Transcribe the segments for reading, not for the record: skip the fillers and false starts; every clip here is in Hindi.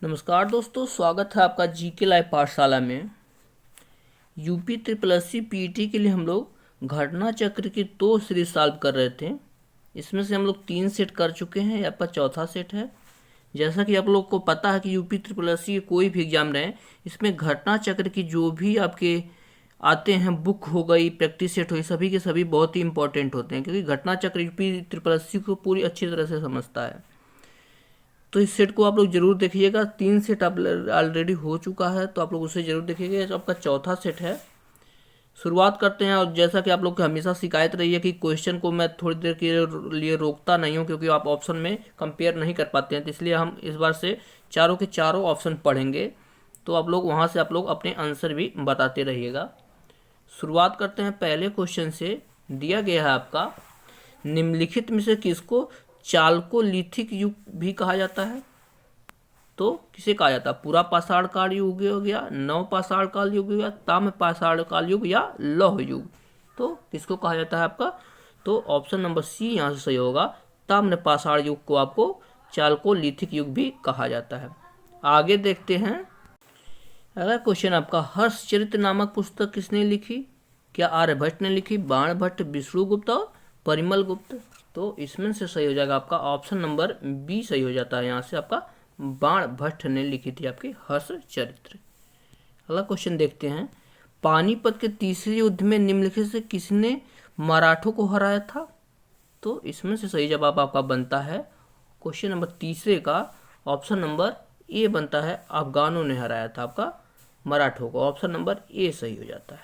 नमस्कार दोस्तों, स्वागत है आपका जीके लाइव पाठशाला में। UP triple S C PET के लिए हम लोग घटना चक्र की 2 सीरीज सॉल्व कर रहे थे। इसमें से हम लोग 3 सेट कर चुके हैं, ये आपका चौथा सेट है। जैसा कि आप लोग को पता है कि यूपी ट्रिपल एस सी कोई भी एग्जाम रहे, इसमें घटना चक्र की जो भी आपके आते हैं, बुक हो गई, प्रैक्टिस सेट हो गई, सभी के सभी बहुत ही इंपॉर्टेंट होते हैं, क्योंकि घटना चक्र यूपी ट्रिपल एस सी को पूरी अच्छी तरह से समझता है। तो इस सेट को आप लोग जरूर देखिएगा। 3 सेट आप ऑलरेडी हो चुका है, तो आप लोग उसे जरूर देखिएगा। ये आपका चौथा सेट है। शुरुआत करते हैं। और जैसा कि आप लोग की हमेशा शिकायत रही है कि क्वेश्चन को मैं थोड़ी देर के लिए रोकता नहीं हूं, क्योंकि आप ऑप्शन में कंपेयर नहीं कर पाते हैं, तो इसलिए हम इस बार से चारों के चारों ऑप्शन पढ़ेंगे। तो आप लोग वहां से आप लोग अपने आंसर भी बताते रहिएगा। शुरुआत करते हैं पहले क्वेश्चन से। दिया गया है आपका, निम्नलिखित में से किसको चाल्कोलिथिक युग भी कहा जाता है? तो किसे कहा जाता है? पूरा पाषाण काल युग हो गया, नव पाषाण काल युग हो गया, ताम्र पाषाण काल युग या लौह युग? तो किसको कहा जाता है आपका? तो ऑप्शन नंबर सी यहाँ से सही होगा। ताम्र पाषाण युग को आपको चाल्कोलिथिक युग भी कहा जाता है। आगे देखते हैं। अगला क्वेश्चन आपका, हर्षचरित नामक पुस्तक किसने लिखी? क्या आर्यभट्ट ने लिखी, बाणभट्ट, विष्णुगुप्त और परिमल गुप्त? तो इसमें से सही हो जाएगा आपका ऑप्शन नंबर बी सही हो जाता है। यहाँ से आपका बाणभट्ट ने लिखी थी आपकी हर्षचरित्र। अगला क्वेश्चन देखते हैं। पानीपत के तीसरे युद्ध में निम्नलिखित से किसने मराठों को हराया था? तो इसमें से सही जवाब आपका बनता है क्वेश्चन नंबर तीसरे का ऑप्शन नंबर ए बनता है। अफगानों ने हराया था आपका मराठों को। ऑप्शन नंबर ए सही हो जाता है।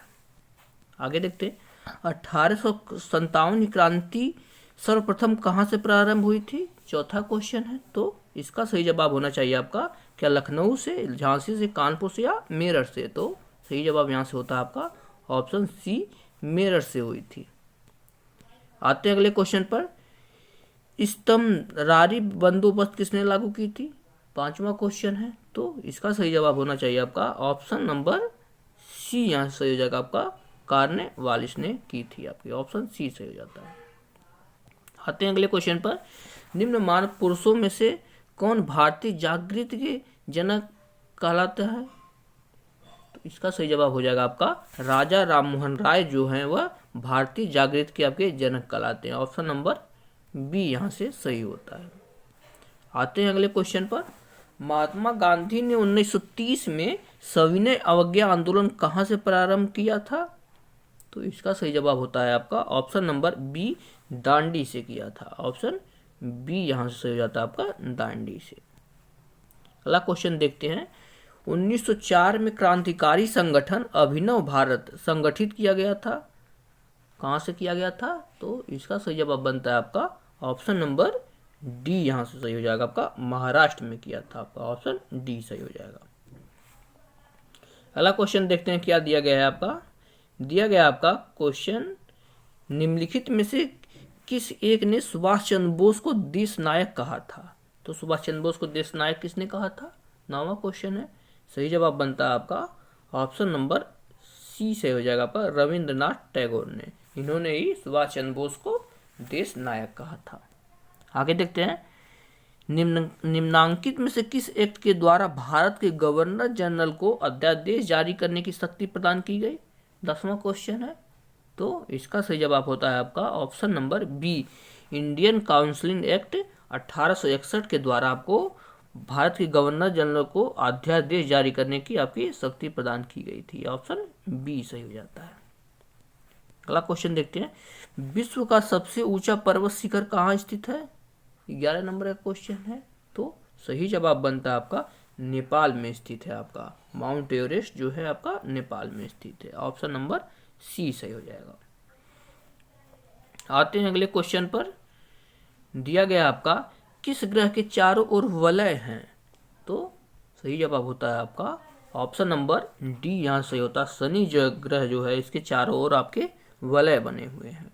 आगे देखते हैं। 1857 की क्रांति सर्वप्रथम कहाँ से प्रारंभ हुई थी? चौथा क्वेश्चन है। तो इसका सही जवाब होना चाहिए आपका क्या लखनऊ से, झांसी से, कानपुर से या मेरठ से? तो सही जवाब यहाँ से होता है आपका ऑप्शन सी, मेरठ से हुई थी। आते हैं अगले क्वेश्चन पर। स्तंभरारी बंदोबस्त किसने लागू की थी? पांचवा क्वेश्चन है। तो इसका सही जवाब होना चाहिए आपका ऑप्शन नंबर सी, यहाँ से सही हो जाएगा आपका कार्नवालिस ने की थी आपकी। ऑप्शन सी सही हो जाता है। आते हैं अगले क्वेश्चन पर। निम्न मानव पुरुषों में से कौन भारतीय जागृति के जनक कहलाता है? तो इसका सही जवाब हो जाएगा आपका राजा राममोहन राय जो हैं वह भारतीय जागृति के आपके जनक कहलाते हैं। ऑप्शन नंबर बी यहाँ से सही होता है। आते हैं अगले क्वेश्चन पर। महात्मा गांधी ने 1930 में सविनय अवज्ञा आंदोलन कहाँ से प्रारंभ किया था? तो इसका सही जवाब होता है आपका ऑप्शन नंबर बी, दांडी से किया था। ऑप्शन बी यहाँ से सही हो जाता है आपका दांडी से। अगला क्वेश्चन देखते हैं। 1904 में क्रांतिकारी संगठन अभिनव भारत संगठित किया गया था। कहाँ से किया गया था? तो इसका सही जवाब बनता है आपका ऑप्शन नंबर डी, यहाँ से सही हो जाएगा आपका महाराष्ट्र में किया था। आपका ऑप्शन डी सही हो जाएगा। अगला क्वेश्चन देखते हैं क्या दिया गया है आपका। दिया गया आपका क्वेश्चन, निम्नलिखित में से किस एक ने सुभाष चंद्र बोस को देश नायक कहा था? तो सुभाष चंद्र बोस को देश नायक किसने कहा था? 9वां क्वेश्चन है। सही जवाब बनता है आपका ऑप्शन नंबर सी से हो जाएगा आपका रविंद्रनाथ टैगोर ने। इन्होंने ही सुभाष चंद्र बोस को देश नायक कहा था। आगे देखते हैं। निम्नांकित में से किस एक्ट के द्वारा भारत के गवर्नर जनरल को अध्यादेश जारी करने की शक्ति प्रदान की गई? 10वां क्वेश्चन है। तो इसका सही जवाब होता है आपका option number B, Indian councils act 1861 के द्वारा आपको भारत के गवर्नर जनरल को अध्यादेश जारी करने की आपकी शक्ति प्रदान की गई थी। ऑप्शन बी सही हो जाता है। अगला क्वेश्चन देखते हैं। विश्व का सबसे ऊंचा पर्वत शिखर कहाँ स्थित है? 11 नंबर का क्वेश्चन है। तो सही जवाब बनता है आपका नेपाल में स्थित है। आपका माउंट एवरेस्ट जो है आपका नेपाल में स्थित है। ऑप्शन नंबर सी सही हो जाएगा। आते हैं अगले क्वेश्चन पर। दिया गया आपका, किस ग्रह के चारों ओर वलय हैं? तो सही जवाब होता है आपका ऑप्शन नंबर डी, यहाँ सही होता है शनि ग्रह जो है इसके चारों ओर आपके वलय बने हुए हैं।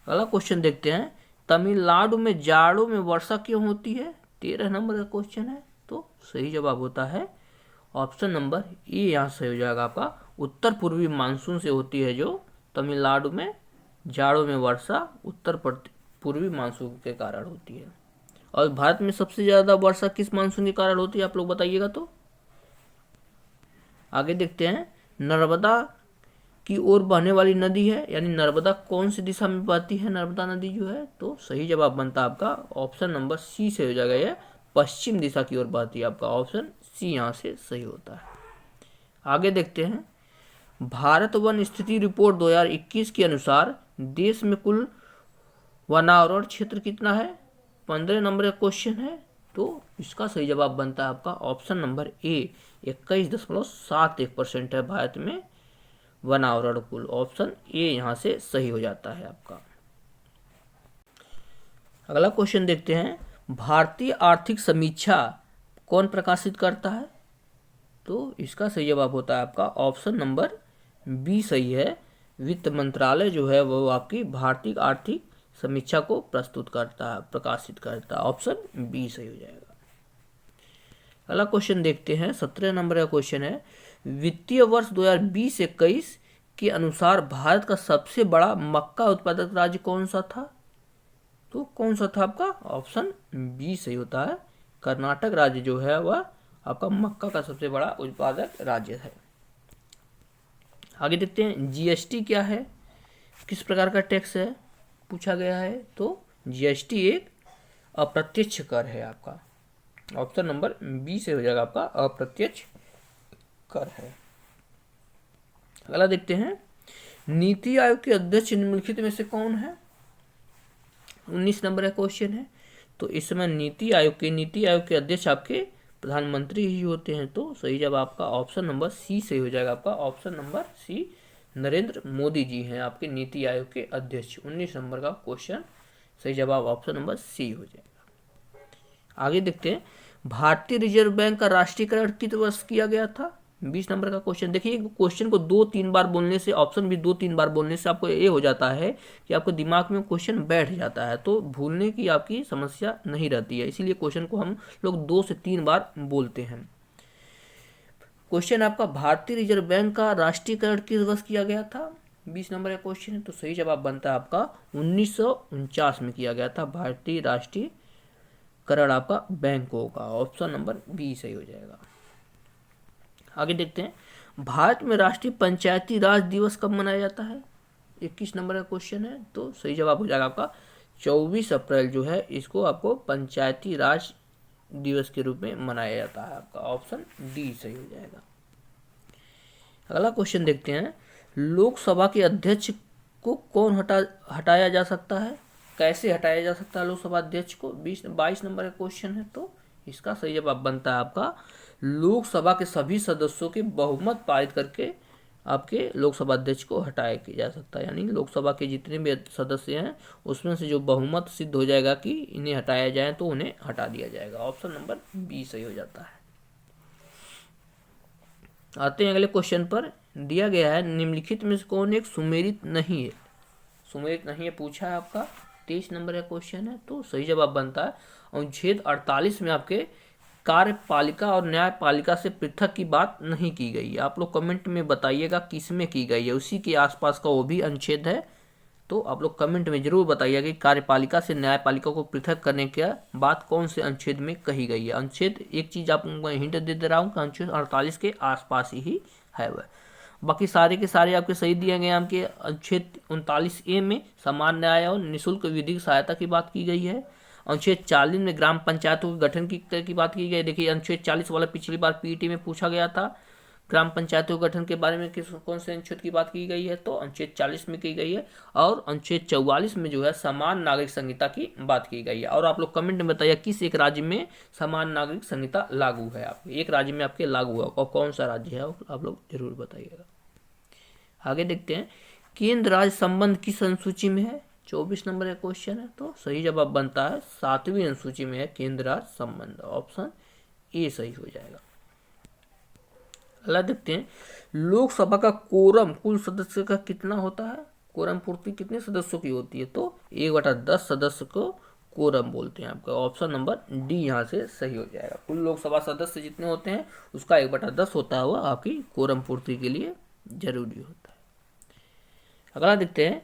अगला क्वेश्चन देखते हैं। तमिलनाडु में जाड़ों में वर्षा क्यों होती है? 13 नंबर का क्वेश्चन है। तो सही जवाब होता है ऑप्शन नंबर ए, यहाँ सही हो जाएगा आपका उत्तर पूर्वी मानसून से होती है जो तमिलनाडु में जाड़ों में वर्षा उत्तर पूर्वी मानसून के कारण होती है। और भारत में सबसे ज़्यादा वर्षा किस मानसून के कारण होती है, आप लोग बताइएगा। तो आगे देखते हैं, नर्मदा की ओर बहने वाली नदी है, यानी नर्मदा कौन सी दिशा में बहती है नर्मदा नदी जो है, तो सही जवाब बनता है आपका ऑप्शन नंबर सी से हो जाएगा, यह पश्चिम दिशा की ओर बहती है, आपका ऑप्शन सी यहाँ से सही होता है। आगे देखते हैं, भारत वन स्थिति रिपोर्ट 2021 के अनुसार देश में कुल वनावरण क्षेत्र कितना है, 15 नंबर का क्वेश्चन है, तो इसका सही जवाब बनता है आपका ऑप्शन नंबर ए, 21.71% है भारत में वनावरण कुल, ऑप्शन ए यहाँ से सही हो जाता है आपका। अगला क्वेश्चन देखते हैं, भारतीय आर्थिक समीक्षा कौन प्रकाशित करता है, तो इसका सही जवाब होता है आपका ऑप्शन नंबर बी सही है, वित्त मंत्रालय जो है वो आपकी भारतीय आर्थिक समीक्षा को प्रस्तुत करता है, प्रकाशित करता है, ऑप्शन बी सही हो जाएगा। अगला क्वेश्चन देखते हैं, 17 नंबर का क्वेश्चन है, वित्तीय वर्ष 2020-21 के अनुसार भारत का सबसे बड़ा मक्का उत्पादक राज्य कौन सा था, तो कौन सा था आपका ऑप्शन बी सही होता है, कर्नाटक राज्य जो है वह आपका मक्का का सबसे बड़ा उत्पादक राज्य है। आगे देखते हैं, जीएसटी क्या है, किस प्रकार का टैक्स है पूछा गया है, तो जीएसटी एक अप्रत्यक्ष कर है आपका, ऑप्शन नंबर बी से हो जाएगा आपका अप्रत्यक्ष कर है। अगला देखते हैं, नीति आयोग के अध्यक्ष निम्नलिखित में से कौन है, 19 नंबर का क्वेश्चन है, तो इस समय नीति आयोग के अध्यक्ष आपके प्रधानमंत्री ही होते हैं, तो सही जवाब आपका ऑप्शन नंबर सी से हो जाएगा, आपका option number C, Narendra Modi ji हैं आपके नीति आयोग के अध्यक्ष। 19 नंबर का क्वेश्चन सही जवाब ऑप्शन नंबर सी हो जाएगा। आगे देखते हैं, भारतीय रिजर्व बैंक का राष्ट्रीयकरण किस वर्ष किया गया था, 20 नंबर का क्वेश्चन। देखिए क्वेश्चन को 2-3 बार बोलने से, ऑप्शन भी 2-3 बार बोलने से आपको ये हो जाता है कि आपको दिमाग में क्वेश्चन बैठ जाता है, तो भूलने की आपकी समस्या नहीं रहती है, इसीलिए क्वेश्चन को हम लोग 2 से 3 बार बोलते हैं। क्वेश्चन आपका, भारतीय रिजर्व बैंक का राष्ट्रीयकरण किस वर्ष किया गया था, 20 नंबर का क्वेश्चन है, तो सही जवाब बनता है आपका 1949 में किया गया था भारतीय राष्ट्रीयकरण आपका बैंक होगा, ऑप्शन नंबर बी सही हो जाएगा। आगे देखते हैं, भारत में राष्ट्रीय पंचायती राज दिवस कब मनाया जाता है, 21 नंबर का क्वेश्चन है, तो सही जवाब हो जाएगा आपका 24 अप्रैल जो है इसको आपको पंचायती राज दिवस के रूप में मनाया जाता है, आपका ऑप्शन डी सही हो जाएगा। अगला क्वेश्चन देखते हैं, लोकसभा के अध्यक्ष को कौन हटाया जा सकता है, कैसे हटाया जा सकता है लोकसभा अध्यक्ष को, 22 नंबर का क्वेश्चन है, तो इसका सही जवाब बनता है आपका लोकसभा के सभी सदस्यों के बहुमत पारित करके आपके लोकसभा अध्यक्ष को हटाया जा सकता है, यानी लोकसभा के जितने भी सदस्य हैं उसमें से जो बहुमत सिद्ध हो जाएगा कि इन्हें हटाया जाए तो उन्हें हटा दिया जाएगा, ऑप्शन नंबर बी सही हो जाता है। आते हैं अगले क्वेश्चन पर, दिया गया है निम्नलिखित में से कौन एक सुमेलित नहीं है, सुमेलित नहीं है पूछा है आपका, 23 नंबर का क्वेश्चन है, तो सही जवाब बनता है अनुच्छेद 48 में आपके कार्यपालिका और न्यायपालिका से पृथक की बात नहीं की गई है। आप लोग कमेंट में बताइएगा किस में की गई है, उसी के आसपास का वो भी अनुच्छेद है, तो आप लोग कमेंट में जरूर बताइएगा कि कार्यपालिका से न्यायपालिका को पृथक करने की बात कौन से अनुच्छेद में कही गई है। अनुच्छेद, एक चीज़ आपको हिंट दे रहा हूँ कि अनुच्छेद 48 के आसपास ही है वह, बाकी सारे के सारे आपके सही दिए गए। आपके अनुच्छेद 39A में समान न्याय और निःशुल्क विधिक सहायता की बात की गई है। अनुच्छेद 40 में ग्राम पंचायतों के गठन की बात की गई। देखिए अनुच्छेद 40 वाला पिछली बार पीईटी में पूछा गया था, ग्राम पंचायतों के गठन के बारे में कौन से अनुच्छेद की बात की गई है, तो अनुच्छेद 40 में की गई है। और अनुच्छेद 44 में जो है समान नागरिक संहिता की बात की गई है। और आप लोग कमेंट में बताइए किस एक राज्य में समान नागरिक संहिता लागू है, आपके एक राज्य में आपके लागू है और कौन सा राज्य है, आप लोग जरूर बताइएगा। आगे देखते हैं, केंद्र राज्य संबंध किस अनुसूची में है, 24 नंबर का क्वेश्चन है, तो सही जवाब बनता है 7वीं अनुसूची में है केंद्र राज्य संबंध, ऑप्शन ए सही हो जाएगा। अगला देखते हैं, लोकसभा का कोरम कुल सदस्य का कितना होता है, कोरम पूर्ति कितने सदस्यों की होती है, तो 1/10 सदस्य को कोरम बोलते हैं, आपका ऑप्शन नंबर डी यहाँ से सही हो जाएगा। कुल लोकसभा सदस्य जितने होते हैं उसका 1/10 होता है, वह आपकी कोरम पूर्ति के लिए जरूरी होता है। अगला देखते हैं,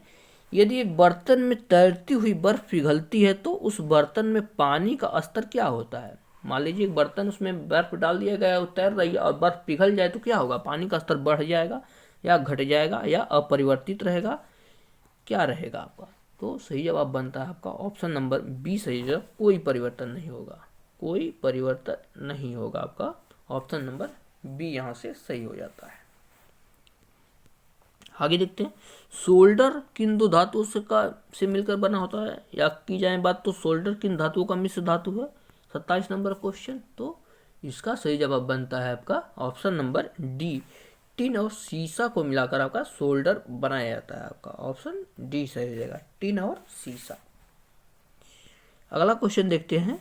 यदि एक बर्तन में तैरती हुई बर्फ पिघलती है तो उस बर्तन में पानी का स्तर क्या होता है। मान लीजिए एक बर्तन, उसमें बर्फ डाल दिया गया है, वो तैर रही है और बर्फ पिघल जाए तो क्या होगा, पानी का स्तर बढ़ जाएगा या घट जाएगा या अपरिवर्तित रहेगा, क्या रहेगा आपका। तो सही जवाब बनता है आपका ऑप्शन नंबर बी सही जवाब, कोई परिवर्तन नहीं होगा, कोई परिवर्तन नहीं होगा। आपका ऑप्शन नंबर बी यहाँ से सही हो जाता है। आगे देखते हैं, सोल्डर किन दो धातुओं से मिलकर बना होता है, या की जाए बात तो सोल्डर किन धातुओं का मिश्र धातु है, 27 नंबर क्वेश्चन। तो इसका सही जवाब बनता है आपका ऑप्शन नंबर डी, टिन और सीसा को मिलाकर आपका सोल्डर बनाया जाता है। आपका ऑप्शन डी सही हो जाएगा, टिन और सीसा। अगला क्वेश्चन देखते हैं,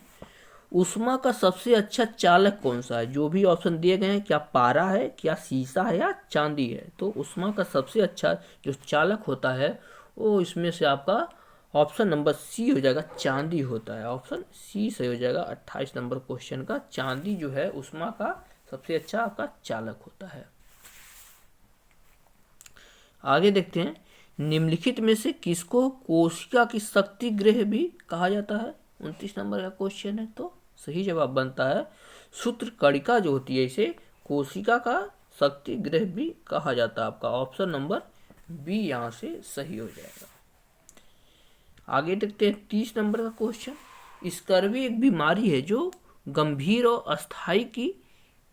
उष्मा का सबसे अच्छा चालक कौन सा है। जो भी ऑप्शन दिए गए हैं, क्या पारा है, क्या सीसा है या चांदी है। तो उष्मा का सबसे अच्छा जो चालक होता है वो इसमें से आपका ऑप्शन नंबर सी हो जाएगा, चांदी होता है। ऑप्शन सी सही हो जाएगा 28 नंबर क्वेश्चन का, चांदी जो है उष्मा का सबसे अच्छा आपका चालक होता है। आगे देखते हैं, निम्नलिखित में से किसको कोशिका की शक्ति गृह भी कहा जाता है, 29 नंबर का क्वेश्चन है। तो सही जवाब बनता है सूत्रकणिका जो होती है, इसे कोशिका का शक्ति गृह भी कहा जाता है। आपका ऑप्शन नंबर बी यहाँ से सही हो जाएगा। आगे देखते हैं 30 नंबर का क्वेश्चन, स्कर्वी एक बीमारी है जो गंभीर और अस्थायी की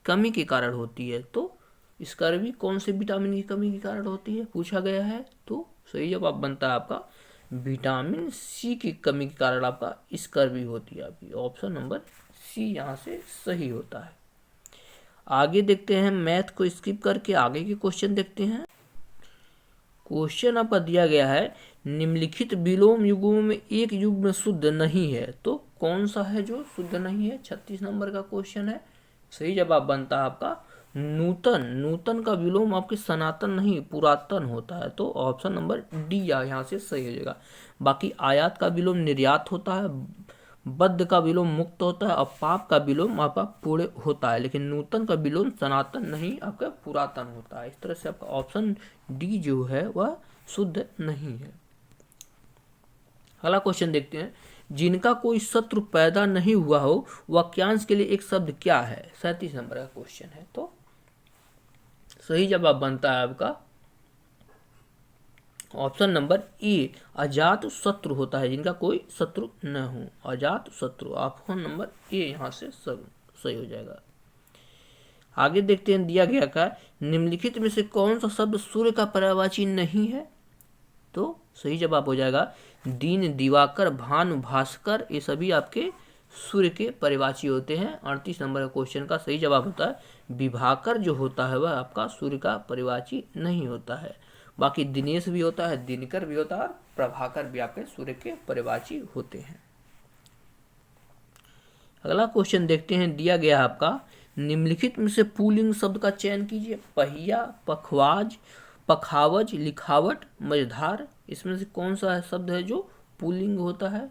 कमी के कारण होती है। तो स्कर्वी कौन से विटामिन की कमी के कारण होती है पूछा गया है। तो सही जवाब बनता है आपका विटामिन सी की कमी के कारण आपका स्कर्वी होती है। आपकी ऑप्शन नंबर सी यहाँ से सही होता है। आगे देखते हैं, मैथ को स्किप करके आगे के क्वेश्चन देखते हैं। क्वेश्चन आपका दिया गया है, निम्नलिखित विलोम युग्मों में एक युग्म शुद्ध नहीं है। तो कौन सा है जो शुद्ध नहीं है, 36 नंबर का क्वेश्चन है। सही जवाब बनता है आपका नूतन। नूतन का विलोम आपके सनातन नहीं पुरातन होता है। तो ऑप्शन नंबर डी यहाँ से सही हो जाएगा। बाकी आयात का विलोम निर्यात होता है, बद्ध का विलोम मुक्त होता है और पाप का विलोम आपका पूर्ण होता है, लेकिन नूतन का विलोम सनातन नहीं आपका पुरातन होता है। इस तरह से आपका ऑप्शन डी जो है वह शुद्ध नहीं है। अगला क्वेश्चन देखते हैं, जिनका कोई शत्रु पैदा नहीं हुआ हो वाक्यांश के लिए एक शब्द क्या है, 37 नंबर का क्वेश्चन है। तो सही जवाब बनता है आपका ऑप्शन नंबर ए, अजात शत्रु होता है जिनका कोई शत्रु न हो, अजात शत्रु। ऑप्शन नंबर ए यहाँ से सही हो जाएगा। आगे देखते हैं, दिया गया का निम्नलिखित में से कौन सा शब्द सूर्य का पर्यायवाची नहीं है। तो सही जवाब हो जाएगा दीन, दिवाकर, भानु, भास्कर, ये सभी आपके सूर्य के पर्यायवाची होते हैं। 38 नंबर का क्वेश्चन का सही जवाब होता है विभाकर जो होता है वह आपका सूर्य का पर्यायवाची नहीं होता है। बाकी दिनेश भी होता है, दिनकर भी होता है और प्रभाकर भी आपके सूर्य के पर्यायवाची होते हैं। अगला क्वेश्चन देखते हैं, दिया गया आपका निम्नलिखित में से पुल्लिंग शब्द का चयन कीजिए। पहिया, पखवाज, पखावज, लिखावट, मझधार, इसमें से कौन सा शब्द है जो पुल्लिंग होता है,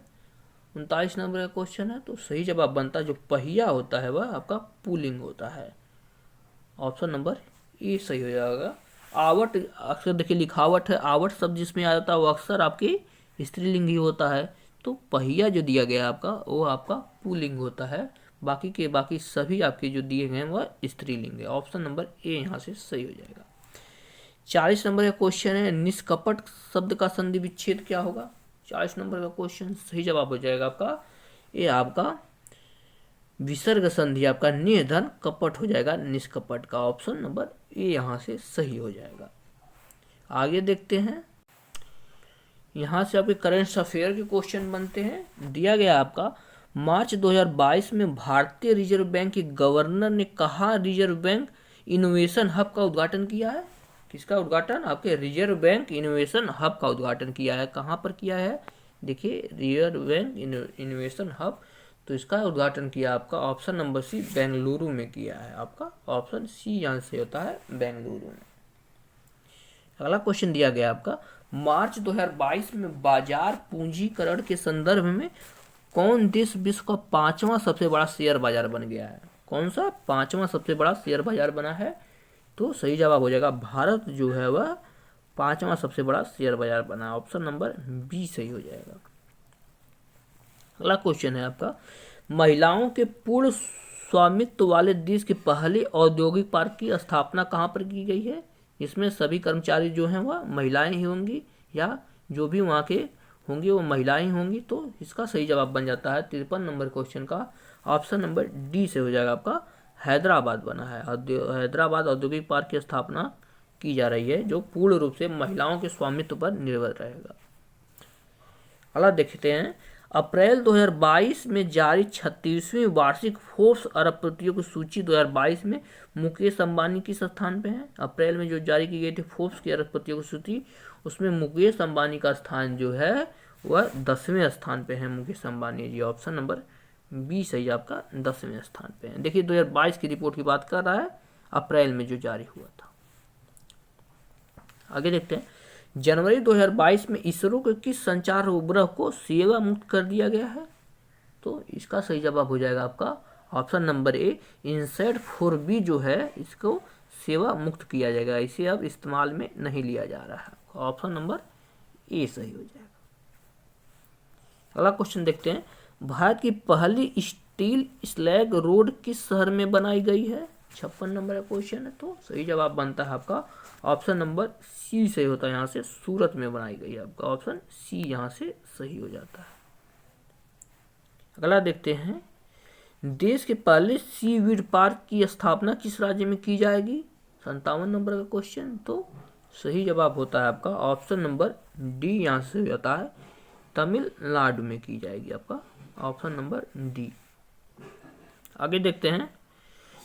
39 नंबर का क्वेश्चन है। तो सही जवाब बनता है जो पहिया होता है वह आपका पुल्लिंग होता है। ऑप्शन नंबर ए सही हो जाएगा। आवट अक्सर देखिए लिखावट है, आवट शब्द जिसमें आ जाता है वो अक्सर आपके स्त्रीलिंग ही होता है। तो पहिया जो दिया गया है आपका वो आपका पुल्लिंग होता है। बाकी के बाकी सभी आपके जो दिए गए हैं वह स्त्रीलिंग है। ऑप्शन नंबर ए यहाँ से सही हो जाएगा। 40 नंबर का क्वेश्चन है, निष्कपट शब्द का संधि विच्छेद क्या होगा, 40 नंबर का क्वेश्चन। सही जवाब हो जाएगा आपका ये आपका विसर्ग संधि आपका निर्धन कपट हो जाएगा, निष्कपट का। ऑप्शन नंबर ए यहाँ से सही हो जाएगा। आगे देखते हैं, यहाँ से आपके करंट अफेयर के क्वेश्चन बनते हैं। दिया गया आपका मार्च 2022 में भारतीय रिजर्व बैंक के गवर्नर ने कहा रिजर्व बैंक इनोवेशन हब का उद्घाटन किया है। किसका उद्घाटन, आपके रिजर्व बैंक इनोवेशन हब का उद्घाटन किया है। कहाँ पर किया है, देखिए रिजर्व बैंक इनोवेशन हब, तो इसका उद्घाटन किया आपका ऑप्शन नंबर सी बेंगलुरु में किया है। आपका ऑप्शन सी यहाँ से होता है बेंगलुरु में। अगला क्वेश्चन दिया गया आपका मार्च 2022 में बाजार पूंजीकरण के संदर्भ में कौन देश विश्व का 5वां सबसे बड़ा शेयर बाजार बन गया है। कौन सा 5वां सबसे बड़ा शेयर बाजार बना है। तो सही जवाब हो जाएगा भारत जो है वह 5वां सबसे बड़ा शेयर बाजार बना। ऑप्शन नंबर बी सही हो जाएगा। अगला क्वेश्चन है आपका, महिलाओं के पूर्ण स्वामित्व वाले देश के पहले औद्योगिक पार्क की स्थापना कहाँ पर की गई है? इसमें सभी कर्मचारी जो हैं वह महिलाएं ही होंगी या जो भी वहाँ के होंगे वो महिलाएं ही होंगी। तो इसका सही जवाब बन जाता है 53 नंबर क्वेश्चन का ऑप्शन नंबर डी से हो जाएगा आपका, हैदराबाद बना है। हैदराबाद औद्योगिक पार्क की स्थापना की जा रही है जो पूर्ण रूप से महिलाओं के स्वामित्व पर निर्भर रहेगा। अगला देखते हैं, अप्रैल 2022 में जारी 36वीं वार्षिक फोर्ब्स अरबपतियों की सूची 2022 में मुकेश अंबानी किस स्थान पे है? अप्रैल में जो जारी की गई थी फोर्ब्स की अरबपतियों की सूची, उसमें मुकेश अंबानी का स्थान जो है वह 10वें स्थान पे है। मुकेश अंबानी जी, ऑप्शन नंबर बी सही आपका 10वें स्थान पे है। देखिए 2022 की रिपोर्ट की बात कर रहा है, अप्रैल में जो जारी हुआ था। आगे देखते हैं, जनवरी 2022 में इसरो के किस संचार उपग्रह को सेवा मुक्त कर दिया गया है? तो इसका सही जवाब हो जाएगा आपका option number A, INSAT 4B जो है इसको सेवा मुक्त किया जाएगा, इसे अब इस्तेमाल में नहीं लिया जा रहा है। ऑप्शन नंबर ए सही हो जाएगा। अगला क्वेश्चन देखते हैं, भारत की पहली स्टील स्लैग रोड किस शहर में बनाई गई है? 56 नंबर का क्वेश्चन है। तो सही जवाब बनता है आपका ऑप्शन नंबर सी सही होता है, यहाँ से सूरत में बनाई गई है। आपका ऑप्शन सी यहाँ से सही हो जाता है। अगला देखते हैं, देश के पहले सी वीड पार्क की स्थापना किस राज्य में की जाएगी? 57 नंबर का क्वेश्चन। तो सही जवाब होता है आपका ऑप्शन नंबर डी यहाँ से हो जाता है, तमिलनाडु में की जाएगी। आपका ऑप्शन नंबर डी। आगे देखते हैं,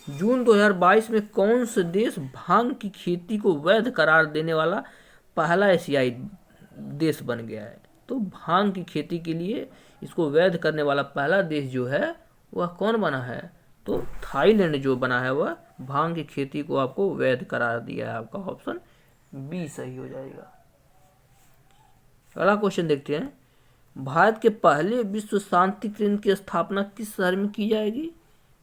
जून 2022 में कौन से देश भांग की खेती को वैध करार देने वाला पहला एशियाई देश बन गया है? तो भांग की खेती के लिए इसको वैध करने वाला पहला देश जो है वह कौन बना है? तो थाईलैंड जो बना है वह भांग की खेती को आपको वैध करार दिया है। आपका ऑप्शन बी सही हो जाएगा। अगला क्वेश्चन देखते हैं, भारत के पहले विश्व शांति केंद्र की स्थापना किस शहर में की जाएगी?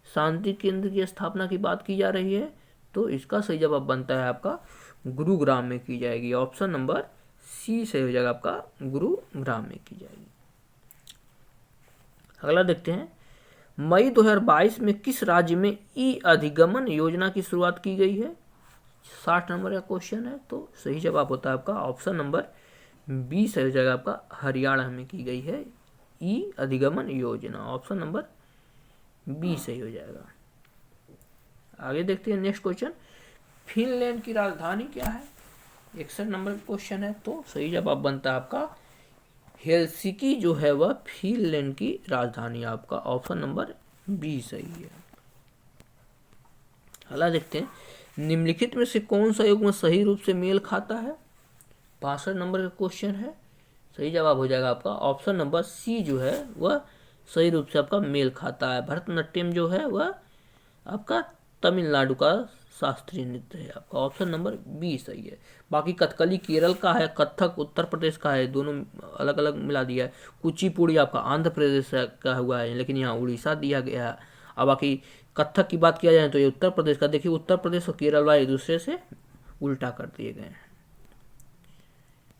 शांति केंद्र की स्थापना की बात की जा रही है, तो इसका सही जवाब बनता है आपका गुरुग्राम में की जाएगी। ऑप्शन नंबर सी सही हो जाएगा, आपका गुरुग्राम में की जाएगी। अगला देखते हैं, मई 2022 में किस राज्य में ई अधिगमन योजना की शुरुआत की गई है? 60 नंबर का क्वेश्चन है। तो सही जवाब होता है आपका ऑप्शन नंबर बी सही हो जाएगा, आपका हरियाणा में की गई है ई अधिगमन योजना। ऑप्शन नंबर बी सही हो जाएगा। आगे देखते हैं नेक्स्ट क्वेश्चन, फिनलैंड की राजधानी क्या है? 61 नंबर का क्वेश्चन है। तो सही जवाब बनता है आपका हेलसिंकी जो है वह फिनलैंड की राजधानी। आपका ऑप्शन नंबर बी सही है। अगला देखते हैं, निम्नलिखित में से कौन सा युग्म सही रूप से मेल खाता है? 65 नंबर का क्वेश्चन है। सही जवाब हो जाएगा आपका ऑप्शन नंबर सी जो है वह सही रूप से आपका मेल खाता है। भरतनाट्यम जो है वह आपका तमिलनाडु का शास्त्रीय नृत्य है। आपका ऑप्शन नंबर बी सही है। बाकी कथकली केरल का है, कथक उत्तर प्रदेश का है, दोनों अलग अलग मिला दिया है। कुचिपुड़ी आपका आंध्र प्रदेश का हुआ है, लेकिन यहाँ उड़ीसा दिया गया है। अब बाकी कथक की बात किया जाए तो ये उत्तर प्रदेश का, देखिए उत्तर प्रदेश और केरल वाले एक दूसरे से उल्टा कर दिए गए हैं।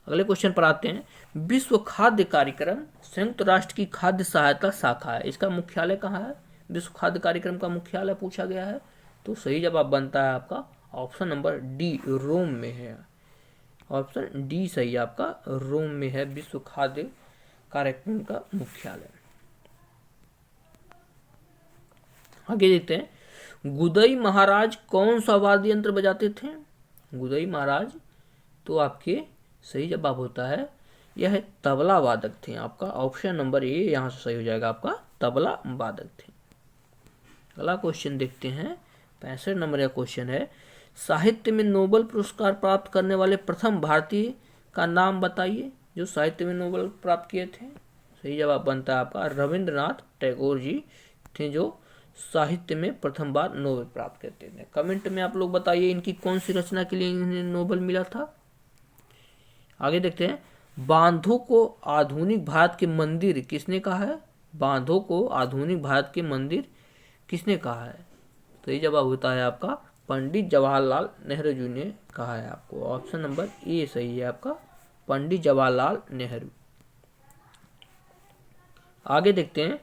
अगले क्वेश्चन पर आते हैं, विश्व खाद्य कार्यक्रम संयुक्त राष्ट्र की खाद्य सहायता शाखा है, इसका मुख्यालय कहाँ है? विश्व खाद्य कार्यक्रम का मुख्यालय पूछा गया है। तो सही जवाब बनता है आपका ऑप्शन नंबर डी, रोम में है। ऑप्शन डी सही आपका, रोम में है विश्व खाद्य कार्यक्रम का मुख्यालय। आगे देखते हैं, गुदई महाराज कौन सा वाद्य यंत्र बजाते थे? गुदई महाराज तो आपके सही जवाब होता है यह तबला वादक थे। आपका ऑप्शन नंबर ए यहाँ से सही हो जाएगा, आपका तबला वादक थे। अगला क्वेश्चन देखते हैं, 65 नंबर का क्वेश्चन है, साहित्य में नोबेल पुरस्कार प्राप्त करने वाले प्रथम भारतीय का नाम बताइए जो साहित्य में नोबेल प्राप्त किए थे। सही जवाब बनता है आपका रविंद्रनाथ टैगोर जी थे जो साहित्य में प्रथम बार नोबेल प्राप्त करते थे। कमेंट में आप लोग बताइए इनकी कौन सी रचना के लिए इन्हें नोबेल मिला था। आगे देखते हैं, बांधों को आधुनिक भारत के मंदिर किसने कहा है? बांधों को आधुनिक भारत के मंदिर किसने कहा है? तो ये जवाब होता है आपका पंडित जवाहरलाल नेहरू जी ने कहा है आपको। ऑप्शन नंबर ए सही है आपका, पंडित जवाहरलाल नेहरू। आगे देखते हैं,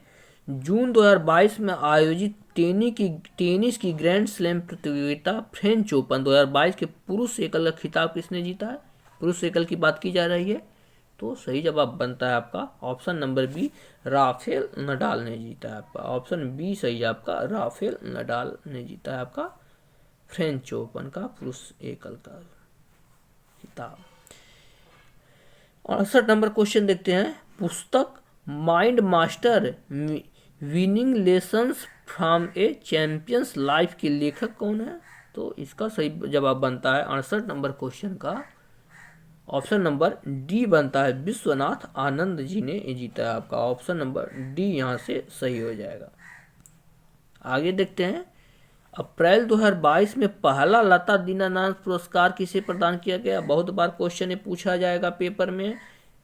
जून 2022 में आयोजित टेनिस की ग्रैंड स्लैम प्रतियोगिता फ्रेंच ओपन 2022 के पुरुष एकल का खिताब किसने जीता है? पुरुष एकल की बात की जा रही है, तो सही जवाब बनता है आपका option number B, Rafael Nadal ने जीता है आपका। ऑप्शन बी सही है आपका, राफेल नडाल ने जीता है आपका फ्रेंच ओपन का पुरुष एकल का खिताब। 68 नंबर क्वेश्चन देखते हैं, पुस्तक mind master winning lessons from A champions life के लेखक कौन है? तो इसका सही जवाब बनता है 68 नंबर क्वेश्चन का ऑप्शन नंबर डी बनता है, विश्वनाथ आनंद जी ने जीता है आपका। ऑप्शन नंबर डी यहाँ से सही हो जाएगा। आगे देखते हैं, अप्रैल 2022 में पहला लता दीनानाथ पुरस्कार किसे प्रदान किया गया? बहुत बार क्वेश्चन पूछा जाएगा पेपर में,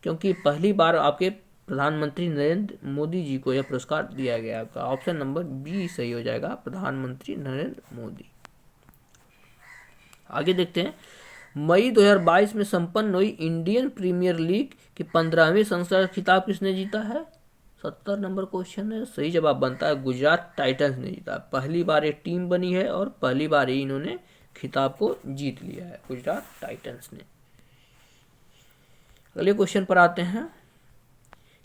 क्योंकि पहली बार आपके प्रधानमंत्री नरेंद्र मोदी जी को यह पुरस्कार दिया गया आपका। ऑप्शन नंबर बी सही हो जाएगा, प्रधानमंत्री नरेंद्र मोदी। आगे देखते हैं, मई 2022 में संपन्न हुई इंडियन प्रीमियर लीग के 15वें संस्करण खिताब किसने जीता है? 70 नंबर क्वेश्चन है, सही जवाब बनता है गुजरात टाइटंस ने जीता। पहली बार एक टीम बनी है और पहली बार ही इन्होंने खिताब को जीत लिया है, गुजरात टाइटंस ने। अगले क्वेश्चन पर आते हैं,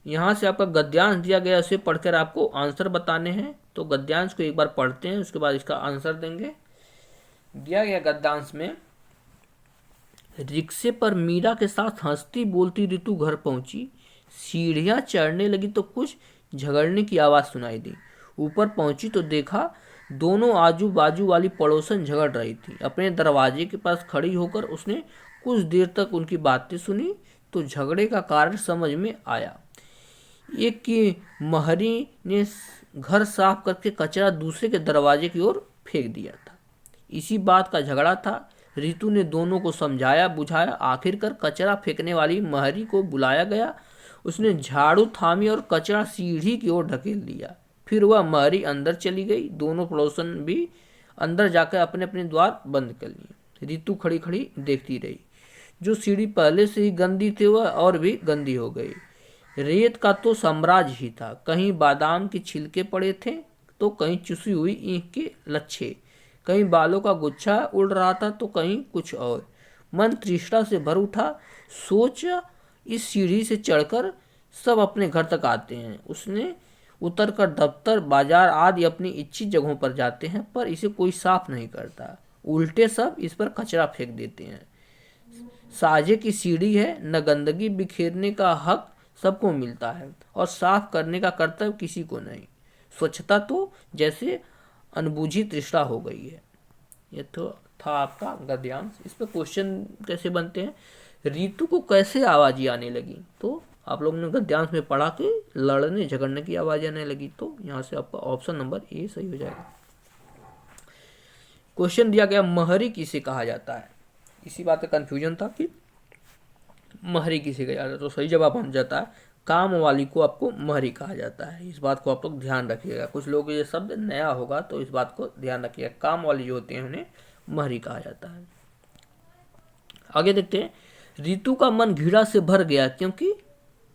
यहाँ से आपका गद्यांश दिया गया, उसे पढ़कर आपको आंसर बताने हैं। तो गद्यांश को एक बार पढ़ते हैं, उसके बाद इसका आंसर देंगे। दिया गया गद्यांश में, रिक्शे पर मीरा के साथ हंसती बोलती रितु घर पहुंची, सीढ़ियां चढ़ने लगी तो कुछ झगड़ने की आवाज़ सुनाई दी। ऊपर पहुंची तो देखा दोनों आजू बाजू वाली पड़ोसन झगड़ रही थी। अपने दरवाजे के पास खड़ी होकर उसने कुछ देर तक उनकी बातें सुनी तो झगड़े का कारण समझ में आया। एक की महरी ने घर साफ करके कचरा दूसरे के दरवाजे की ओर फेंक दिया था। इसी बात का झगड़ा था। रितु ने दोनों को समझाया बुझाया, आखिरकार कचरा फेंकने वाली महरी को बुलाया गया। उसने झाड़ू थामी और कचरा सीढ़ी की ओर ढकेल दिया। फिर वह महरी अंदर चली गई। दोनों पड़ोसन भी अंदर जाकर अपने अपने द्वार बंद कर लिए। रितु खड़ी खड़ी देखती रही। जो सीढ़ी पहले से ही गंदी थी वह और भी गंदी हो गई। रेत का तो साम्राज्य ही था, कहीं बादाम के छिलके पड़े थे तो कहीं चुसी हुई ईंख के लच्छे, कहीं बालों का गुच्छा उड़ रहा था तो कहीं कुछ और। मन तृष्णा से भर उठा। सोचा इस सीढ़ी से चढ़कर सब अपने घर तक आते हैं। उसने उतरकर दफ्तर बाजार आदि अपनी इच्छित जगहों पर जाते हैं, पर इसे कोई साफ नहीं करता। उल्टे सब इस पर कचरा फेंक देते हैं। साझे की सीढ़ी है, न गंदगी बिखेरने का हक सबको मिलता है और साफ करने का कर्तव्य किसी को नहीं। स्वच्छता तो जैसे अनबूझी तृष्णा हो गई है। ये तो था आपका गद्यांश। इस पर क्वेश्चन कैसे बनते हैं, रीतु को कैसे आवाज़ आने लगी? तो आप लोगों ने गद्यांश में पढ़ा कि लड़ने झगड़ने की आवाज़ आने लगी, तो यहाँ से आपका ऑप्शन नंबर ए सही हो जाएगा। क्वेश्चन दिया गया, महरी किसे कहा जाता है? इसी बात का कंफ्यूजन था कि महरी किसे कहा जाता है, तो सही जवाब बन जाता है काम वाली को आपको महरी कहा जाता है। इस बात को आप लोग ध्यान रखिएगा। कुछ लोग ये शब्द नया होगा तो इस बात को ध्यान रखिएगा। काम वाली जो होते हैं उन्हें महरी कहा जाता है। आगे देखते हैं, रितु का मन घृणा से भर गया क्योंकि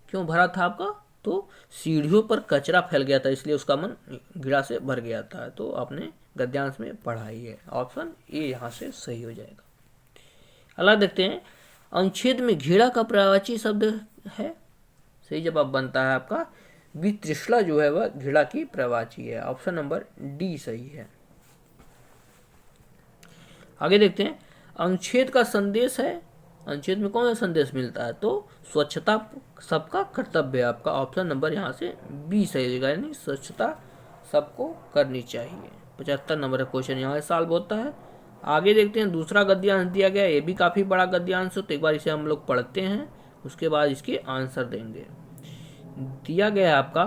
क्यों भरा था आपका? तो सीढ़ियों पर कचरा फैल गया था, इसलिए उसका मन घृणा से भर गया था। तो आपने गद्यांश में पढ़ा ही है। ऑप्शन ए यहाँ से सही हो जाएगा। अगला देखते हैं, अनुच्छेद में घृणा का पर्यायवाची शब्द है। सही जवाब बनता है आपका वितृष्णा जो है वह घृणा की पर्यायवाची है। ऑप्शन नंबर डी सही है। आगे देखते हैं, अनुच्छेद का संदेश है। अनुच्छेद में कौन सा संदेश मिलता है? तो स्वच्छता सबका कर्तव्य है आपका। ऑप्शन नंबर यहाँ से बी सही होगा, यानी स्वच्छता सबको करनी चाहिए। 75 नंबर का क्वेश्चन यहाँ से सॉल्व होता है। आगे देखते हैं, दूसरा गद्यांश दिया गया, ये भी काफ़ी बड़ा गद्यांश है, तो एक बार इसे हम लोग पढ़ते हैं, उसके बाद इसके आंसर देंगे। दिया गया है आपका,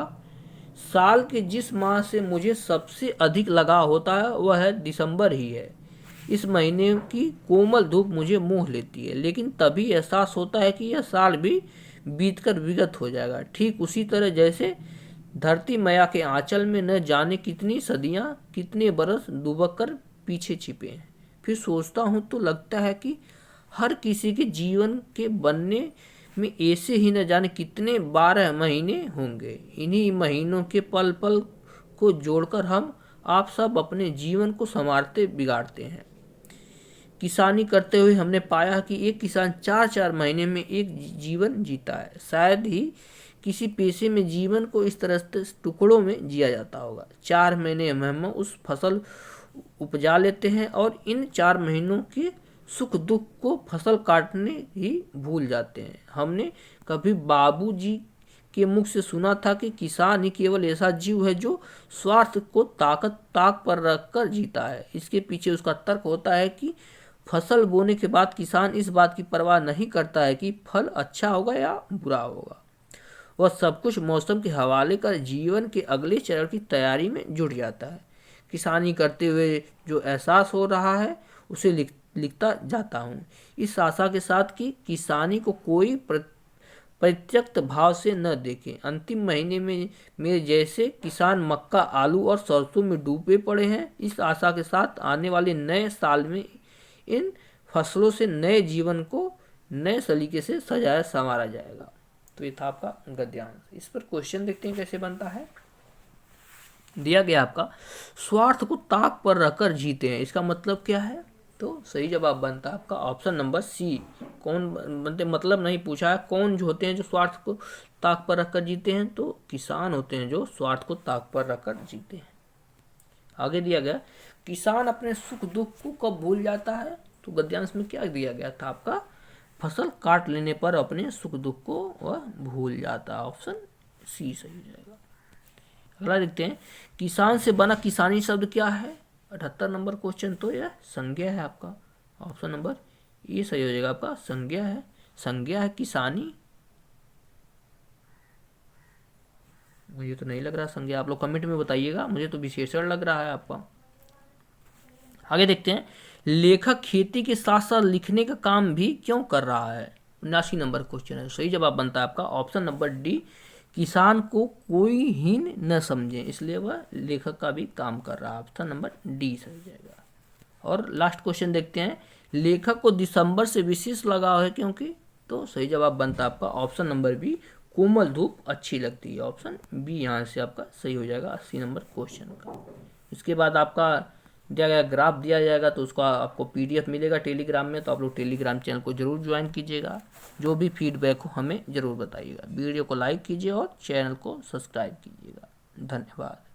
साल के जिस माह से मुझे सबसे अधिक लगाव होता है वह है दिसंबर ही है। इस महीने की कोमल धूप मुझे मोह लेती है, लेकिन तभी एहसास होता है कि यह साल भी बीतकर विगत हो जाएगा। ठीक उसी तरह जैसे धरती मैया के आंचल में न जाने कितनी सदियां कितने बरस डूबक कर पीछे छिपे हैं। फिर सोचता हूँ तो लगता है कि हर किसी के जीवन के बनने में ऐसे ही न जाने कितने 12 महीने होंगे। इन्हीं महीनों के पल पल को जोड़कर हम आप सब अपने जीवन को संवारते बिगाड़ते हैं। किसानी करते हुए हमने पाया कि एक किसान 4-4 महीने में एक जीवन जीता है। शायद ही किसी पेशे में जीवन को इस तरह से टुकड़ों में जिया जाता होगा। 4 महीने में हम उस फसल उपजा लेते हैं और इन 4 महीनों के सुख दुख को फसल काटने ही भूल जाते हैं। हमने कभी बाबूजी के मुख से सुना था कि किसान ही केवल ऐसा जीव है जो स्वार्थ को ताक पर रखकर जीता है। इसके पीछे उसका तर्क होता है कि फसल बोने के बाद किसान इस बात की परवाह नहीं करता है कि फल अच्छा होगा या बुरा होगा। वह सब कुछ मौसम के हवाले कर जीवन के अगले चरण की तैयारी में जुट जाता है। किसानी करते हुए जो एहसास हो रहा है उसे लिखता जाता हूँ, इस आशा के साथ कि किसानी को कोई प्रत्यक्ष भाव से न देखें। अंतिम महीने में मेरे जैसे किसान मक्का, आलू और सरसों में डूबे पड़े हैं, इस आशा के साथ आने वाले नए साल में इन फसलों से नए जीवन को नए सलीके से सजाया संवारा जाएगा। तो ये था आपका गद्यांश। इस पर क्वेश्चन देखते हैं कैसे बनता है। दिया गया आपका स्वार्थ को ताक पर रखकर जीते हैं, इसका मतलब क्या है? तो सही जवाब बनता है आपका ऑप्शन नंबर सी। कौन बनते, मतलब नहीं पूछा है। कौन जो होते हैं जो स्वार्थ को ताक पर रखकर जीते हैं? तो किसान होते हैं जो स्वार्थ को ताक पर रखकर जीते हैं। आगे दिया गया किसान अपने सुख दुख को कब भूल जाता है? तो गद्यांश में क्या दिया गया था आपका? फसल काट लेने पर अपने सुख दुख को वह भूल जाता है। ऑप्शन सी सही हो जाएगा। अगला देखते हैं किसान से बना किसानी शब्द क्या है? 78 नंबर क्वेश्चन। तो यह संज्ञा है आपका। ऑप्शन नंबर ये सही हो जाएगा आपका, संज्ञा है। संज्ञा है किसानी। मुझे तो नहीं लग रहा संज्ञा, आप लोग कमेंट में बताइएगा। मुझे तो विशेषण लग रहा है आपका। आगे देखते हैं लेखक खेती के साथ साथ लिखने का काम भी क्यों कर रहा है? 79 नंबर क्वेश्चन है। सही जवाब बनता है आपका ऑप्शन नंबर डी, किसान को कोई हीन न समझे इसलिए वह लेखक का भी काम कर रहा है। ऑप्शन नंबर डी सही जाएगा। और लास्ट क्वेश्चन देखते हैं लेखक को दिसंबर से विशेष लगाव है क्योंकि? तो सही जवाब बनता है आपका ऑप्शन नंबर बी, कोमल धूप अच्छी लगती है। ऑप्शन बी यहाँ से आपका सही हो जाएगा 80 नंबर क्वेश्चन का। इसके बाद आपका दिया गया ग्राफ दिया जाएगा, तो उसका आपको पीडीएफ मिलेगा टेलीग्राम में। तो आप लोग टेलीग्राम चैनल को जरूर ज्वाइन कीजिएगा। जो भी फीडबैक हो हमें ज़रूर बताइएगा। वीडियो को लाइक कीजिए और चैनल को सब्सक्राइब कीजिएगा। धन्यवाद।